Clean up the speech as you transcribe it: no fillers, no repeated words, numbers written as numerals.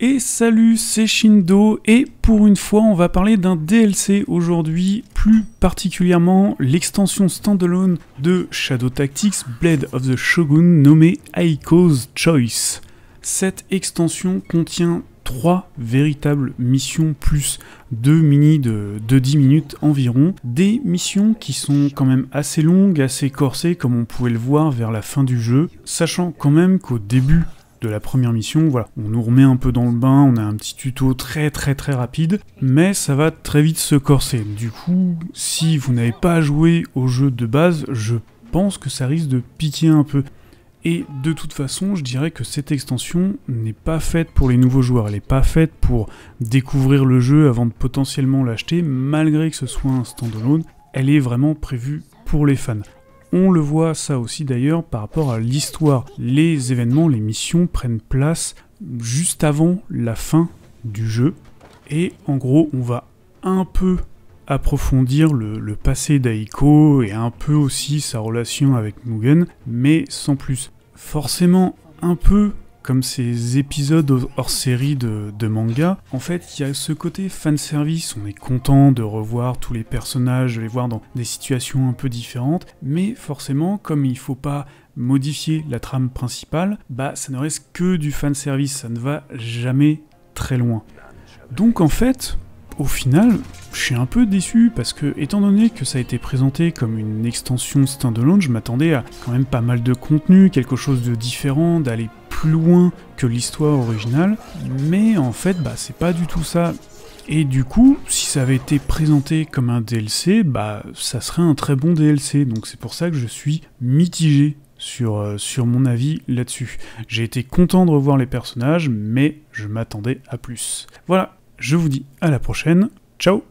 Et salut, c'est Shindo, et pour une fois on va parler d'un DLC aujourd'hui, plus particulièrement l'extension standalone de Shadow Tactics Blade of the Shogun nommée Aiko's Choice. Cette extension contient 3 véritables missions plus 2 mini de 10 minutes environ, des missions qui sont quand même assez longues, assez corsées comme on pouvait le voir vers la fin du jeu, sachant quand même qu'au début de la première mission, voilà, on nous remet un peu dans le bain, on a un petit tuto très rapide, mais ça va très vite se corser. Du coup, si vous n'avez pas joué au jeu de base, je pense que ça risque de piquer un peu. Et de toute façon, je dirais que cette extension n'est pas faite pour les nouveaux joueurs, elle n'est pas faite pour découvrir le jeu avant de potentiellement l'acheter, malgré que ce soit un standalone, elle est vraiment prévue pour les fans. On le voit ça aussi d'ailleurs par rapport à l'histoire. Les événements, les missions prennent place juste avant la fin du jeu. Et en gros, on va un peu approfondir le passé d'Aiko et un peu aussi sa relation avec Mugen, mais sans plus. Forcément, un peu comme ces épisodes hors série de manga, en fait, il y a ce côté fanservice, on est content de revoir tous les personnages, de les voir dans des situations un peu différentes, mais forcément, comme il faut pas modifier la trame principale, bah ça ne reste que du fanservice, ça ne va jamais très loin. Donc en fait, au final, je suis un peu déçu parce que, étant donné que ça a été présenté comme une extension standalone, je m'attendais à quand même pas mal de contenu, quelque chose de différent, d'aller plus loin que l'histoire originale, mais en fait, bah c'est pas du tout ça. Et du coup, si ça avait été présenté comme un DLC, bah ça serait un très bon DLC, donc c'est pour ça que je suis mitigé sur mon avis là-dessus. J'ai été content de revoir les personnages, mais je m'attendais à plus. Voilà. Je vous dis à la prochaine, ciao!